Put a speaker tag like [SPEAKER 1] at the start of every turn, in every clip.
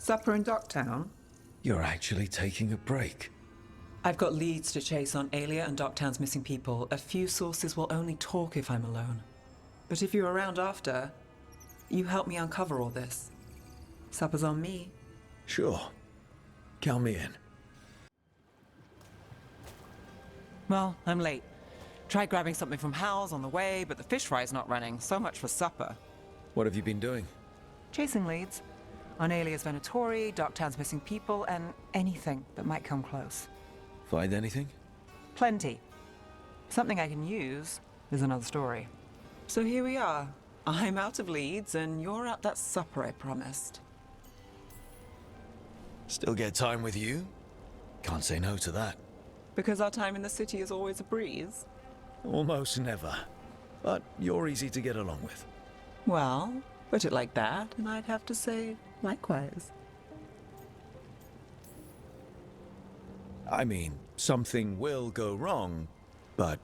[SPEAKER 1] Supper in Docktown?
[SPEAKER 2] You're actually taking a break.
[SPEAKER 1] I've got leads to chase on Alia and Docktown's missing people. A few sources will only talk if I'm alone. But if you're around after, you help me uncover all this. Supper's on me.
[SPEAKER 2] Sure. Count me in.
[SPEAKER 1] Well, I'm late. Tried grabbing something from Hal's on the way, but the fish fry's not running. So much for supper.
[SPEAKER 2] What have you been doing?
[SPEAKER 1] Chasing leads. On Alia's Venatori, Docktown's missing people, and anything that might come close.
[SPEAKER 2] Find anything?
[SPEAKER 1] Plenty. Something I can use is another story. So here we are. I'm out of leads, and you're at that supper I promised.
[SPEAKER 2] Still get time with you? Can't say no to that.
[SPEAKER 1] Because our time in the city is always a breeze?
[SPEAKER 2] Almost never. But you're easy to get along with.
[SPEAKER 1] Well, put it like that, and I'd have to say likewise.
[SPEAKER 2] I mean, something will go wrong, but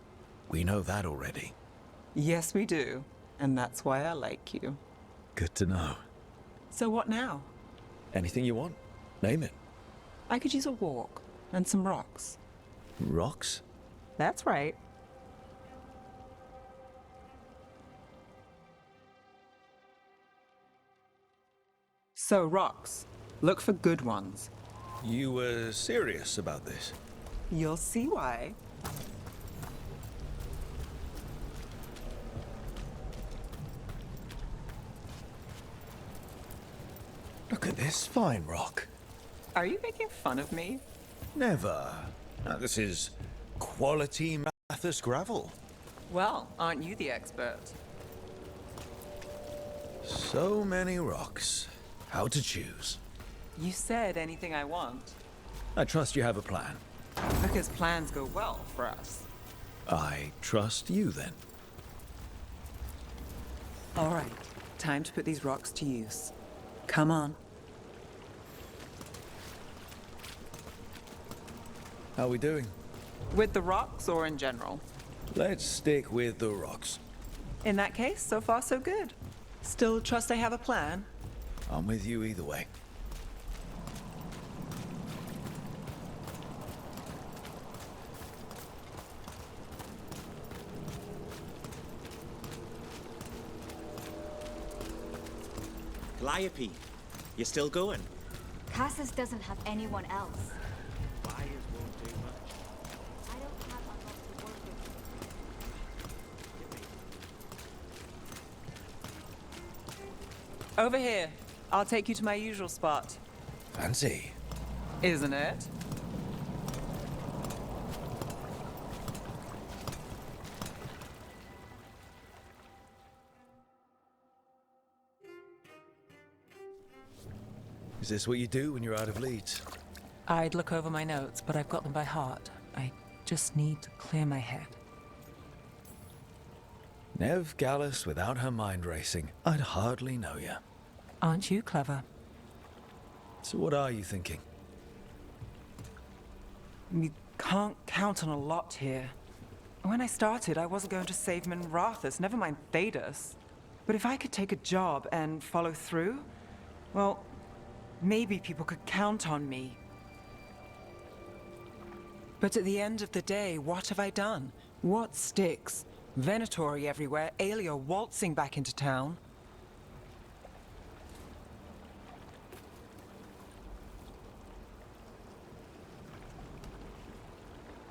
[SPEAKER 2] we know that already.
[SPEAKER 1] Yes, we do. And that's why I like you.
[SPEAKER 2] Good to know.
[SPEAKER 1] So what now?
[SPEAKER 2] Anything you want? Name it.
[SPEAKER 1] I could use a walk and some rocks.
[SPEAKER 2] Rocks?
[SPEAKER 1] That's right. So rocks. Look for good ones.
[SPEAKER 2] You were serious about this?
[SPEAKER 1] You'll see why.
[SPEAKER 2] Look at this fine rock.
[SPEAKER 1] Are you making fun of me?
[SPEAKER 2] Never. Now, this is quality Mathis gravel.
[SPEAKER 1] Well, aren't you the expert?
[SPEAKER 2] So many rocks. How to choose?
[SPEAKER 1] You said anything I want.
[SPEAKER 2] I trust you have a plan.
[SPEAKER 1] Because plans go well for us.
[SPEAKER 2] I trust you then.
[SPEAKER 1] All right, time to put these rocks to use. Come on.
[SPEAKER 2] How are we doing?
[SPEAKER 1] With the rocks or in general?
[SPEAKER 2] Let's stick with the rocks.
[SPEAKER 1] In that case, so far so good. Still trust I have a plan?
[SPEAKER 2] I'm with you either way.
[SPEAKER 3] Calliope, you still going?
[SPEAKER 4] Cassis doesn't have anyone else.
[SPEAKER 3] Buyers won't do much.
[SPEAKER 4] I don't have a lot to work with.
[SPEAKER 1] Over here. I'll take you to my usual spot.
[SPEAKER 2] Fancy.
[SPEAKER 1] Isn't it?
[SPEAKER 2] Is this what you do when you're out of leads?
[SPEAKER 1] I'd look over my notes, but I've got them by heart. I just need to clear my head.
[SPEAKER 2] Neve Gallus without her mind racing. I'd hardly know you.
[SPEAKER 1] Aren't you clever?
[SPEAKER 2] So what are you thinking?
[SPEAKER 1] You can't count on a lot here. When I started, I wasn't going to save Minrathus, never mind Thedas. But if I could take a job and follow through, well, maybe people could count on me. But at the end of the day, what have I done? What sticks? Venatori everywhere, Alia waltzing back into town.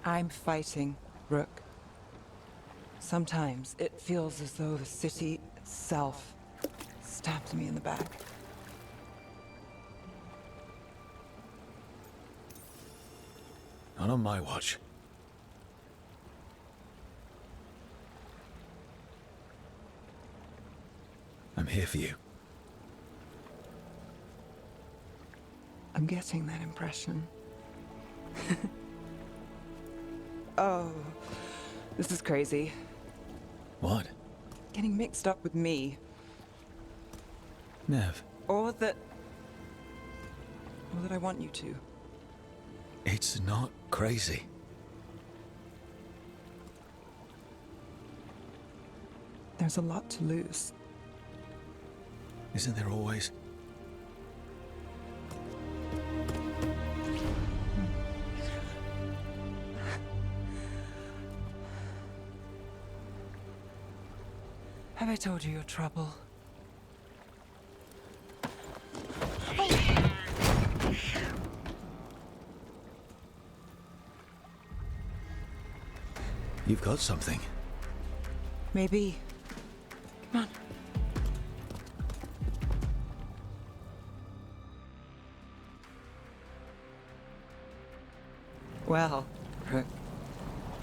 [SPEAKER 1] I'm fighting, Rook. Sometimes it feels as though the city itself stabbed me in the back.
[SPEAKER 2] Not on my watch. I'm here for you.
[SPEAKER 1] I'm getting that impression. Oh, this is crazy.
[SPEAKER 2] What?
[SPEAKER 1] Getting mixed up with me.
[SPEAKER 2] Neve,
[SPEAKER 1] Or that I want you to.
[SPEAKER 2] it's not crazy.
[SPEAKER 1] There's a lot to lose.
[SPEAKER 2] Isn't there always?
[SPEAKER 1] Have I told you your trouble?
[SPEAKER 2] You've got something.
[SPEAKER 1] Maybe. Come on. Well, Rook.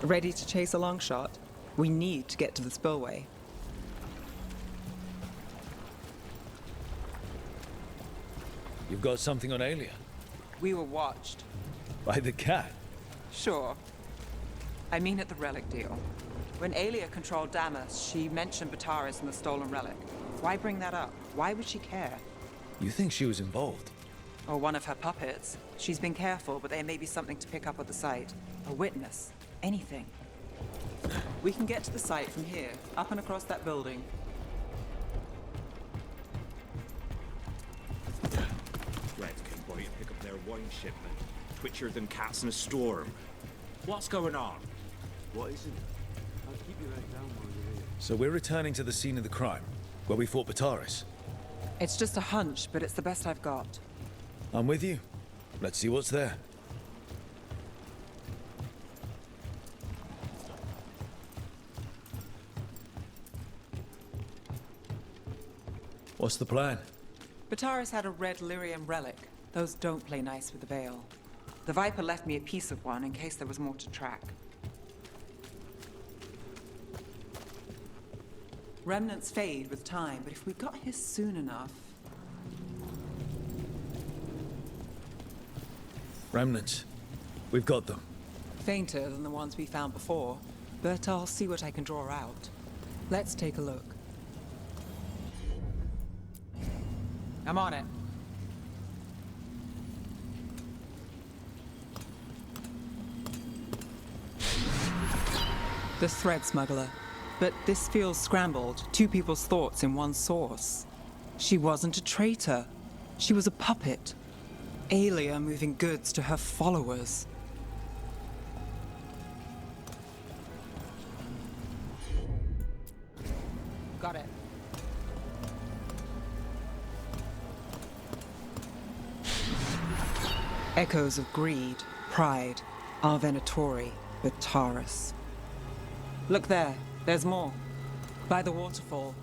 [SPEAKER 1] Ready to chase a long shot? We need to get to the spillway.
[SPEAKER 2] You've got something on Aelia?
[SPEAKER 1] We were watched.
[SPEAKER 2] By the cat?
[SPEAKER 1] Sure. I mean at the relic deal. When Aelia controlled Damas, she mentioned Bataris and the stolen relic. Why bring that up? Why would she care?
[SPEAKER 2] You think she was involved?
[SPEAKER 1] Or one of her puppets. She's been careful, but there may be something to pick up at the site. A witness. Anything. We can get to the site from here, up and across that building.
[SPEAKER 3] Reds came by to pick up their wine shipment. Twitchier than cats in a storm. What's going on?
[SPEAKER 5] What is it? I'll keep your head down while you're here.
[SPEAKER 2] So we're returning to the scene of the crime, where we fought Bataris.
[SPEAKER 1] It's just a hunch, but it's the best I've got.
[SPEAKER 2] I'm with you. Let's see what's there. What's the plan?
[SPEAKER 1] Bataris had a red lyrium relic. Those don't play nice with the Veil. The Viper left me a piece of one in case there was more to track. Remnants fade with time, but if we got here soon enough...
[SPEAKER 2] Remnants. We've got them.
[SPEAKER 1] Fainter than the ones we found before, but I'll see what I can draw out. Let's take a look. I'm on it. The thread smuggler. But this feels scrambled. Two people's thoughts in one source. She wasn't a traitor. She was a puppet. Aelia moving goods to her followers. Got it. Echoes of greed, pride, our Venatori, Bataris. Look there, there's more. By the waterfall.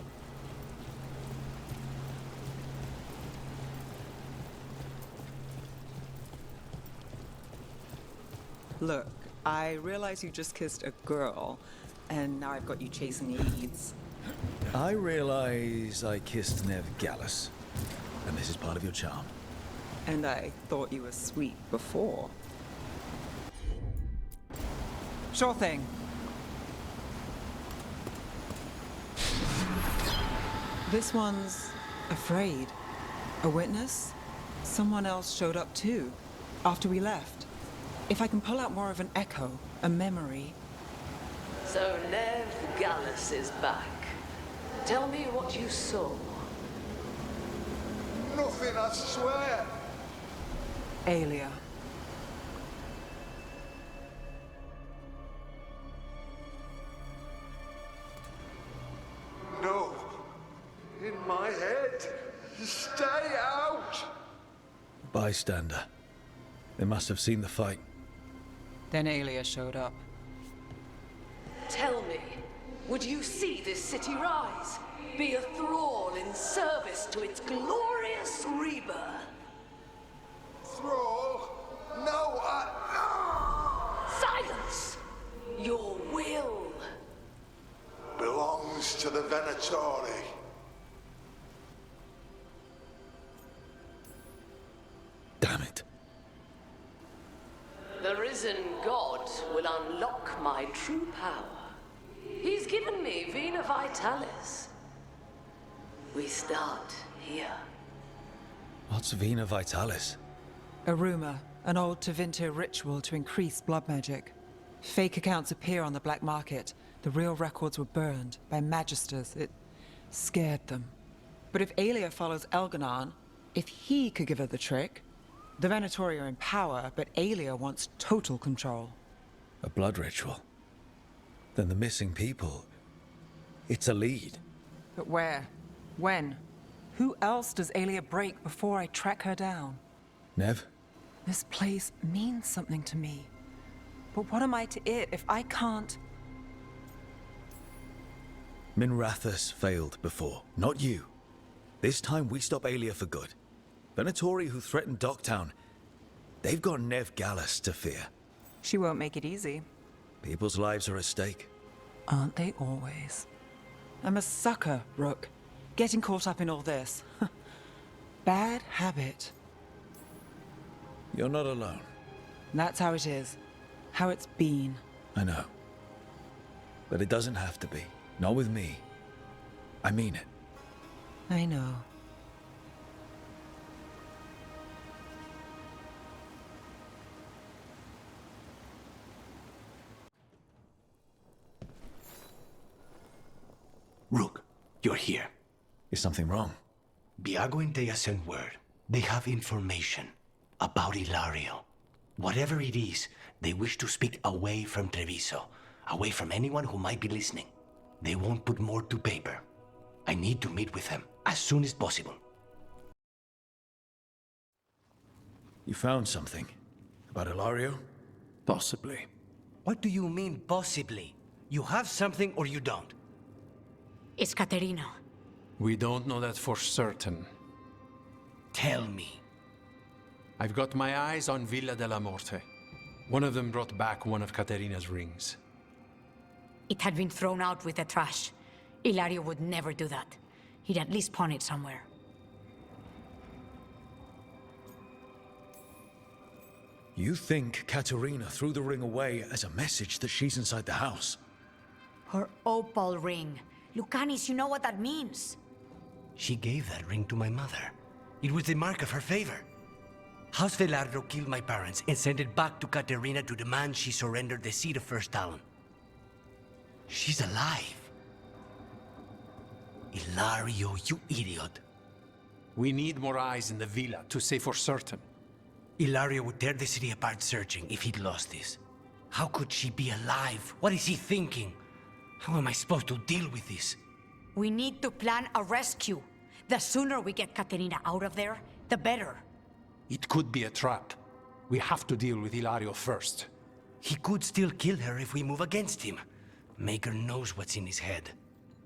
[SPEAKER 1] Look, I realize you just kissed a girl, and now I've got you chasing leads.
[SPEAKER 2] I realize I kissed Neve Gallus, and this is part of your charm.
[SPEAKER 1] And I thought you were sweet before. Sure thing. This one's afraid. A witness? Someone else showed up too, after we left. If I can pull out more of an echo, a memory...
[SPEAKER 6] So Neve Gallus is back. Tell me what you saw.
[SPEAKER 5] Nothing, I swear.
[SPEAKER 1] Aelia.
[SPEAKER 5] No. In my head. Stay out.
[SPEAKER 2] Bystander. They must have seen the fight.
[SPEAKER 1] Then Aelia showed up.
[SPEAKER 6] Tell me, would you see this city rise? Be a thrall in service to its glorious rebirth?
[SPEAKER 5] Thrall? No,
[SPEAKER 6] Silence! Your will
[SPEAKER 5] belongs to the Venatori.
[SPEAKER 2] Damn it.
[SPEAKER 6] The risen god will unlock my true power. He's given me Vena Vitalis. We start here.
[SPEAKER 2] What's Vena Vitalis?
[SPEAKER 1] A rumor, an old Tevinter ritual to increase blood magic. Fake accounts appear on the black market. The real records were burned by magisters. It scared them. But if Aelia follows Elganon, if he could give her the trick, the Venatori are in power, but Aelia wants total control.
[SPEAKER 2] A blood ritual. Then the missing people. It's a lead.
[SPEAKER 1] But where? When? Who else does Aelia break before I track her down?
[SPEAKER 2] Neve?
[SPEAKER 1] This place means something to me. But what am I to it if I can't?
[SPEAKER 2] Minrathous failed before, not you. This time we stop Aelia for good. Venatori, who threatened Docktown, they've got Neve Gallus to fear.
[SPEAKER 1] She won't make it easy.
[SPEAKER 2] People's lives are at stake.
[SPEAKER 1] Aren't they always? I'm a sucker, Rook. Getting caught up in all this. Bad habit.
[SPEAKER 2] You're not alone.
[SPEAKER 1] That's how it is. How it's been.
[SPEAKER 2] I know. But it doesn't have to be. Not with me. I mean it.
[SPEAKER 1] I know.
[SPEAKER 7] Rook, you're here.
[SPEAKER 2] Is something wrong?
[SPEAKER 7] Biago and Dea sent word. They have information about Ilario. Whatever it is, they wish to speak away from Treviso, away from anyone who might be listening. They won't put more to paper. I need to meet with them as soon as possible.
[SPEAKER 2] You found something? About Ilario?
[SPEAKER 8] Possibly.
[SPEAKER 7] What do you mean, possibly? You have something or you don't?
[SPEAKER 9] It's Caterina.
[SPEAKER 8] We don't know that for certain.
[SPEAKER 7] Tell me.
[SPEAKER 8] I've got my eyes on Villa della Morte. One of them brought back one of Caterina's rings.
[SPEAKER 9] It had been thrown out with the trash. Ilario would never do that. He'd at least pawn it somewhere.
[SPEAKER 2] You think Caterina threw the ring away as a message that she's inside the house?
[SPEAKER 9] Her opal ring. Lucanis, you know what that means.
[SPEAKER 7] She gave that ring to my mother. It was the mark of her favor. House Veilguard killed my parents and sent it back to Caterina to demand she surrender the seat of First Talon. She's alive. Ilario, you idiot.
[SPEAKER 8] We need more eyes in the villa to say for certain.
[SPEAKER 7] Ilario would tear the city apart searching if he'd lost this. How could she be alive? What is he thinking? How am I supposed to deal with this?
[SPEAKER 9] We need to plan a rescue. The sooner we get Caterina out of there, the better.
[SPEAKER 8] It could be a trap. We have to deal with Ilario first.
[SPEAKER 7] He could still kill her if we move against him. Maker knows what's in his head.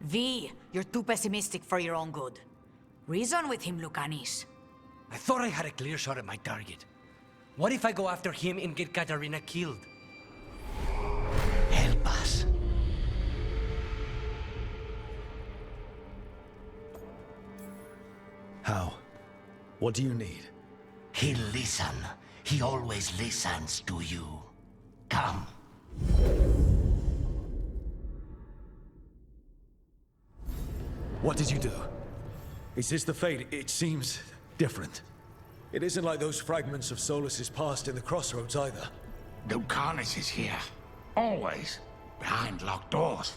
[SPEAKER 9] V, you're too pessimistic for your own good. Reason with him, Lucanis.
[SPEAKER 7] I thought I had a clear shot at my target. What if I go after him and get Caterina killed? Help us.
[SPEAKER 2] How? What do you need?
[SPEAKER 7] He'll listen. He always listens to you. Come.
[SPEAKER 2] What did you do? Is this the fate? It seems different. It isn't like those fragments of Solus's past in the crossroads either.
[SPEAKER 10] Lucanis is here. Always. Behind locked doors.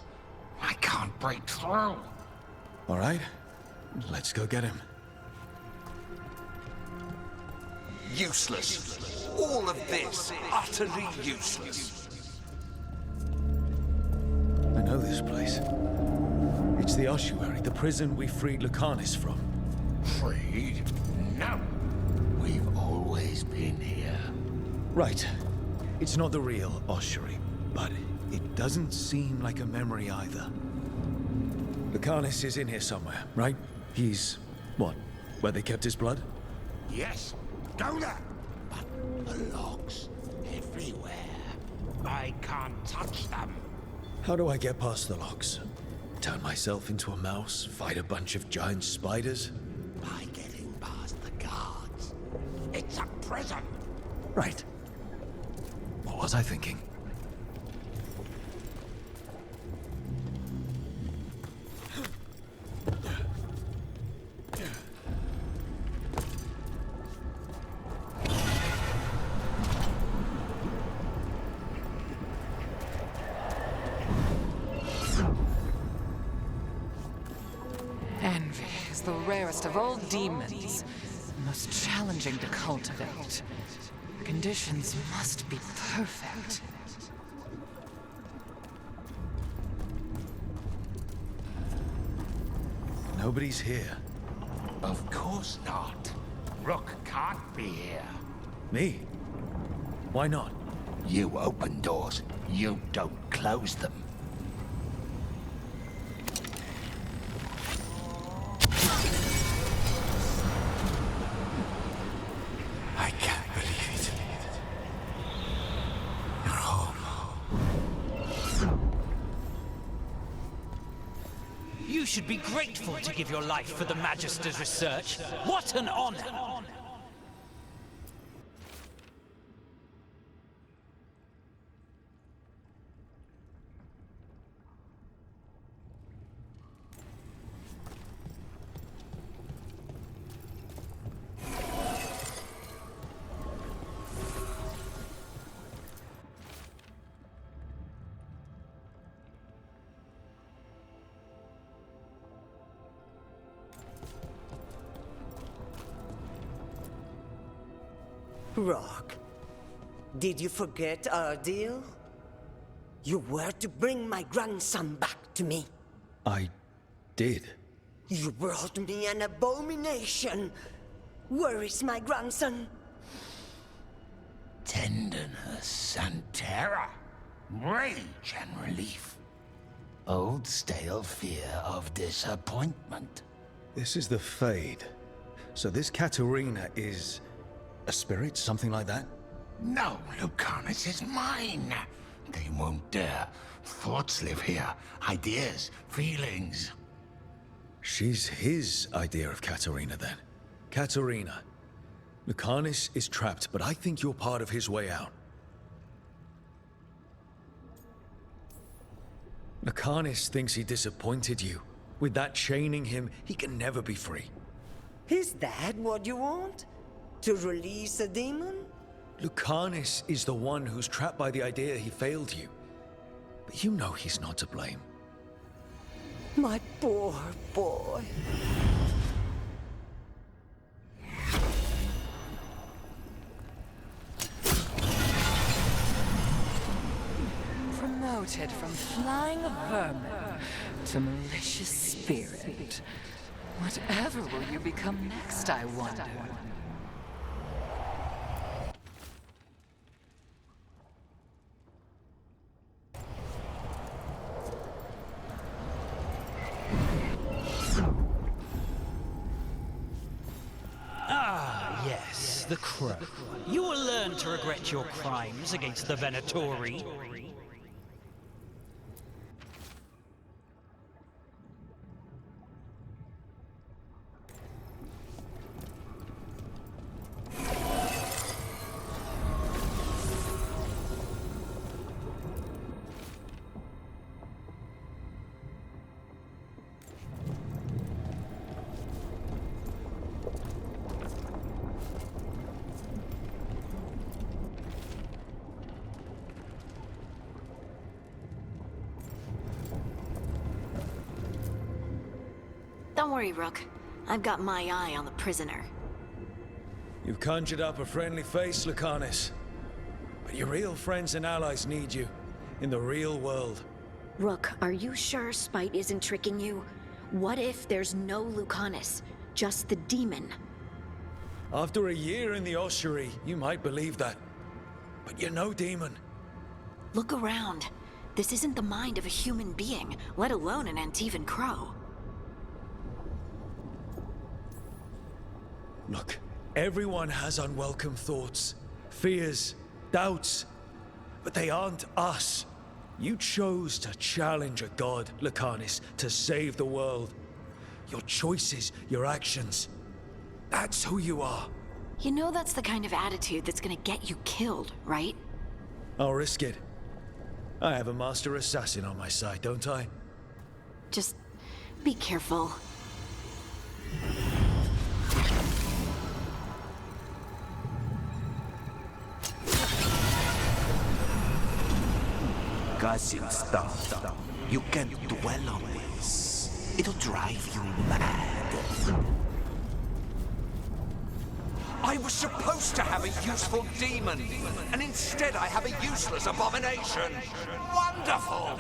[SPEAKER 10] I can't break through.
[SPEAKER 2] All right. Let's go get him.
[SPEAKER 10] Useless. All of this, utterly useless.
[SPEAKER 2] I know this place. It's the ossuary, the prison we freed Lucanis from.
[SPEAKER 10] Freed? No. We've always been here.
[SPEAKER 2] Right. It's not the real ossuary, but it doesn't seem like a memory either. Lucanis is in here somewhere, right? He's... what? Where they kept his blood?
[SPEAKER 10] Yes. Go there. But the locks everywhere. I can't touch them.
[SPEAKER 2] How do I get past the locks? Turn myself into a mouse? Fight a bunch of giant spiders?
[SPEAKER 10] By getting past the guards. It's a prison.
[SPEAKER 2] Right. What was I thinking?
[SPEAKER 1] Envy is the rarest of all demons, most challenging to cultivate. Conditions must be perfect.
[SPEAKER 2] Nobody's here.
[SPEAKER 10] Of course not. Rook can't be here.
[SPEAKER 2] Me? Why not?
[SPEAKER 10] You open doors, you don't close them.
[SPEAKER 7] I can't believe it. You're home.
[SPEAKER 11] You should be grateful to give your life for the Magister's research. What an honor!
[SPEAKER 12] Rook, did you forget our deal? You were to bring my grandson back to me.
[SPEAKER 2] I did.
[SPEAKER 12] You brought me an abomination. Where is my grandson?
[SPEAKER 10] Tenderness and terror. Rage and relief. Old stale fear of disappointment.
[SPEAKER 2] This is the Fade. So this Katerina is a spirit, something like that?
[SPEAKER 10] No, Lucanis is mine. They won't dare. Thoughts live here. Ideas, feelings.
[SPEAKER 2] She's his idea of Katerina, then. Katerina. Lucanis is trapped, but I think you're part of his way out. Lucanis thinks he disappointed you. With that chaining him, he can never be free.
[SPEAKER 12] Is that what you want? To release a demon?
[SPEAKER 2] Lucanis is the one who's trapped by the idea he failed you. But you know he's not to blame.
[SPEAKER 12] My poor boy.
[SPEAKER 1] Promoted from flying vermin to malicious spirit. Whatever will you become next, I wonder?
[SPEAKER 11] Ah, yes, the Crow. You will learn to regret your crimes against the Venatori.
[SPEAKER 13] Don't worry, Rook. I've got my eye on the prisoner.
[SPEAKER 2] You've conjured up a friendly face, Lucanis. But your real friends and allies need you. In the real world.
[SPEAKER 13] Rook, are you sure Spite isn't tricking you? What if there's no Lucanis, just the demon?
[SPEAKER 2] After a year in the ossuary, you might believe that. But you're no demon.
[SPEAKER 13] Look around. This isn't the mind of a human being, let alone an Antivan Crow.
[SPEAKER 2] Look, everyone has unwelcome thoughts, fears, doubts. But they aren't us. You chose to challenge a god, Lucanis, to save the world. Your choices, your actions. That's who you are.
[SPEAKER 13] You know that's the kind of attitude that's gonna get you killed, right?
[SPEAKER 2] I'll risk it. I have a master assassin on my side, don't I?
[SPEAKER 13] Just be careful.
[SPEAKER 7] Cousin, stop. You can't dwell on this. It'll drive you mad.
[SPEAKER 14] I was supposed to have a useful demon, and instead I have a useless abomination. Wonderful!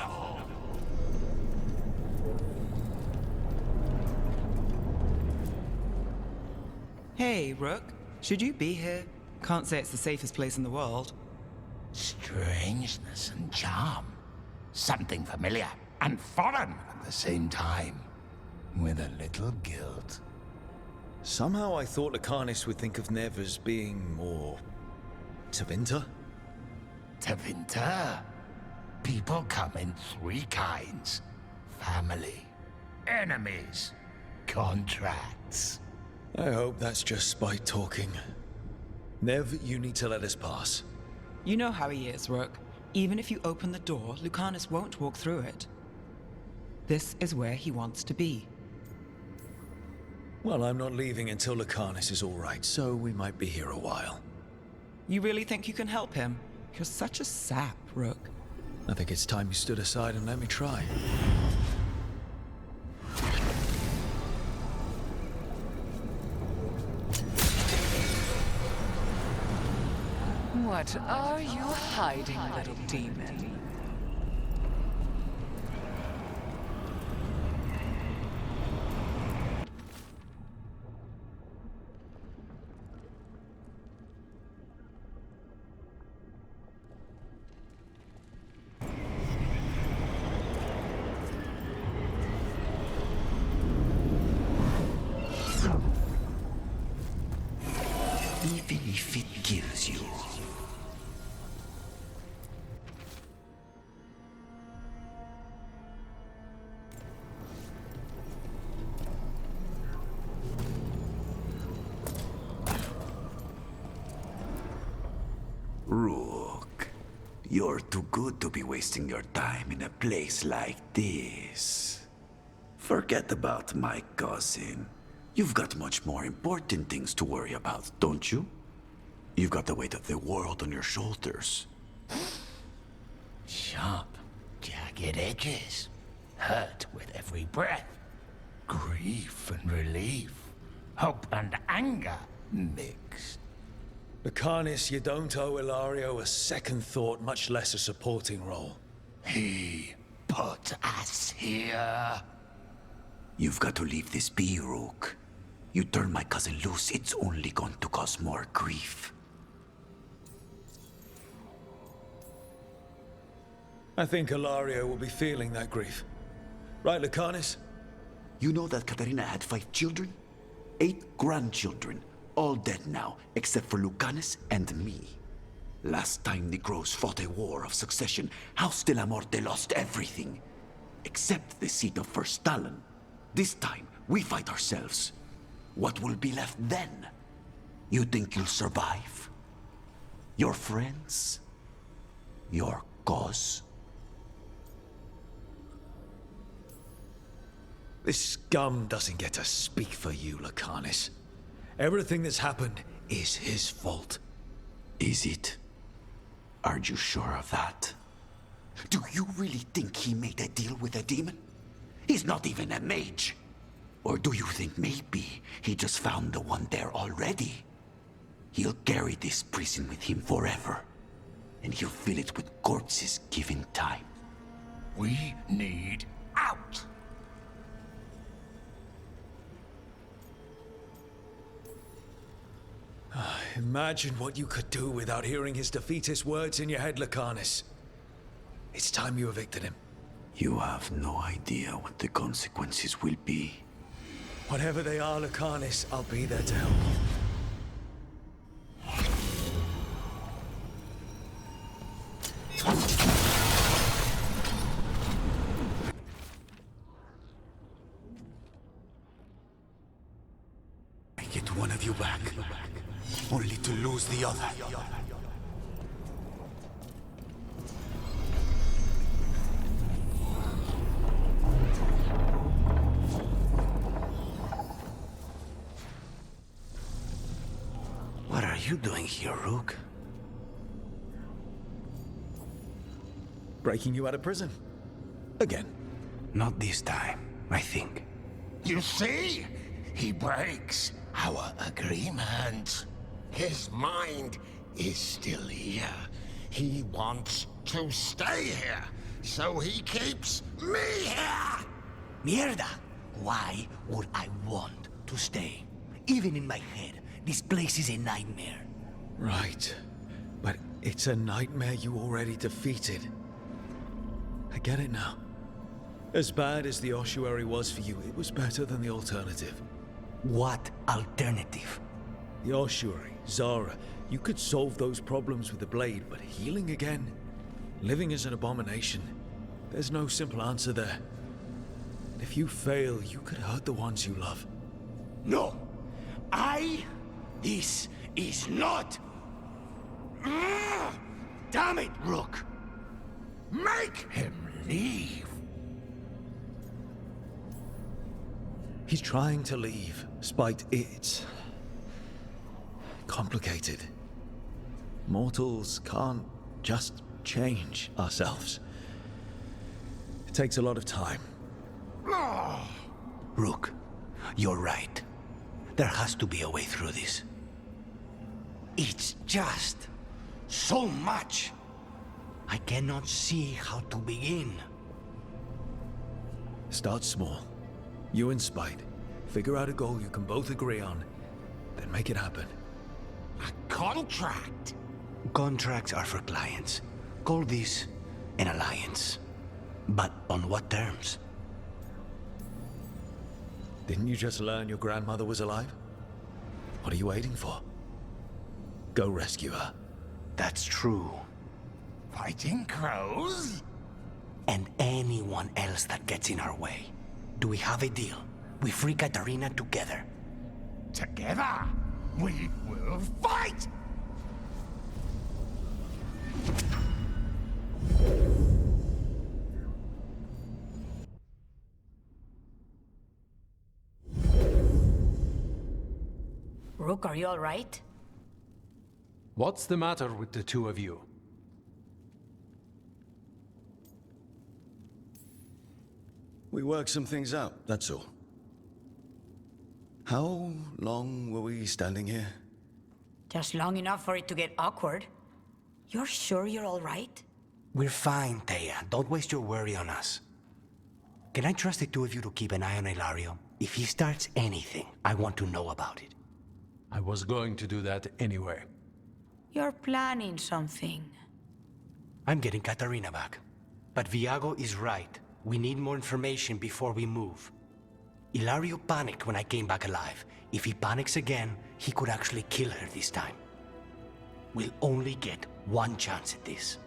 [SPEAKER 1] Hey, Rook. Should you be here? Can't say it's the safest place in the world.
[SPEAKER 10] Strangeness and charm. Something familiar and foreign at the same time. With a little guilt.
[SPEAKER 2] Somehow I thought Lucanis would think of Neve as being more... Tevinter?
[SPEAKER 10] Tevinter? People come in three kinds. Family, enemies, contracts.
[SPEAKER 2] I hope that's just spite talking. Neve, you need to let us pass.
[SPEAKER 1] You know how he is, Rook. Even if you open the door, Lucanis won't walk through it. This is where he wants to be.
[SPEAKER 2] Well, I'm not leaving until Lucanis is all right, so we might be here a while.
[SPEAKER 1] You really think you can help him? You're such a sap, Rook.
[SPEAKER 2] I think it's time you stood aside and let me try.
[SPEAKER 15] What are you hiding, little demon?
[SPEAKER 7] Even if it kills you.
[SPEAKER 16] Rook, you're too good to be wasting your time in a place like this. Forget about my cousin. You've got much more important things to worry about, don't you? You've got the weight of the world on your shoulders.
[SPEAKER 10] Sharp, jagged edges. Hurt with every breath. Grief and relief. Hope and anger mixed.
[SPEAKER 2] Lucanis, you don't owe Ilario a second thought, much less a supporting role.
[SPEAKER 10] He put us here.
[SPEAKER 16] You've got to leave this be, Rook. You turn my cousin loose, it's only going to cause more grief.
[SPEAKER 2] I think Ilario will be feeling that grief. Right, Lucanis?
[SPEAKER 16] You know that Katarina had 5 children? 8 grandchildren. All dead now, except for Lucanis and me. Last time the Grows fought a war of succession, House de la Morte lost everything. Except the seat of First Talon. This time, we fight ourselves. What will be left then? You think you'll survive? Your friends? Your cause?
[SPEAKER 2] This scum doesn't get to speak for you, Lucanis. Everything that's happened is his fault.
[SPEAKER 16] Is it? Are you sure of that? Do you really think he made a deal with a demon? He's not even a mage. Or do you think maybe he just found the one there already? He'll carry this prison with him forever. And he'll fill it with corpses given time.
[SPEAKER 10] We need out!
[SPEAKER 2] Imagine what you could do without hearing his defeatist words in your head, Lucanis. It's time you evicted him.
[SPEAKER 16] You have no idea what the consequences will be.
[SPEAKER 2] Whatever they are, Lucanis, I'll be there to help you.
[SPEAKER 16] I get one of you back, only to lose the other.
[SPEAKER 7] What are you doing here, Rook?
[SPEAKER 2] Breaking you out of prison. Again.
[SPEAKER 7] Not this time, I think.
[SPEAKER 10] You see? He breaks our agreement. His mind is still here. He wants to stay here, so he keeps me here!
[SPEAKER 7] Mierda! Why would I want to stay? Even in my head, This place is a nightmare.
[SPEAKER 2] Right. But it's a nightmare you already defeated. I get it now. As bad as the ossuary was for you, it was better than the alternative.
[SPEAKER 7] What alternative?
[SPEAKER 2] The ossuary, Zara. You could solve those problems with the blade, but healing again? Living as an abomination. There's no simple answer there. And if you fail, you could hurt the ones you love.
[SPEAKER 7] No! This is not... Damn it, Rook!
[SPEAKER 10] Make him leave!
[SPEAKER 2] He's trying to leave, Spite. It's... complicated. Mortals can't just change ourselves. It takes a lot of time.
[SPEAKER 7] Rook, you're right. There has to be a way through this. It's just so much. I cannot see how to begin.
[SPEAKER 2] Start small. You and Spite. Figure out a goal you can both agree on, then make it happen.
[SPEAKER 10] A contract?
[SPEAKER 7] Contracts are for clients. Call this an alliance. But on what terms?
[SPEAKER 2] Didn't you just learn your grandmother was alive? What are you waiting for? Go rescue her.
[SPEAKER 7] That's true.
[SPEAKER 10] Fighting crows?
[SPEAKER 7] And anyone else that gets in our way. Do we have a deal? We free Katarina together.
[SPEAKER 10] Together, we will fight!
[SPEAKER 9] Rook, are you all right?
[SPEAKER 8] What's the matter with the two of you?
[SPEAKER 17] We worked some things out, that's all. How long were we standing here?
[SPEAKER 9] Just long enough for it to get awkward. You're sure you're all right?
[SPEAKER 7] We're fine, Thea. Don't waste your worry on us. Can I trust the two of you to keep an eye on Ilario? If he starts anything, I want to know about it.
[SPEAKER 8] I was going to do that anyway.
[SPEAKER 9] You're planning something.
[SPEAKER 7] I'm getting Katarina back. But Viago is right. We need more information before we move. Ilario panicked when I came back alive. If he panics again, he could actually kill her this time. We'll only get one chance at this.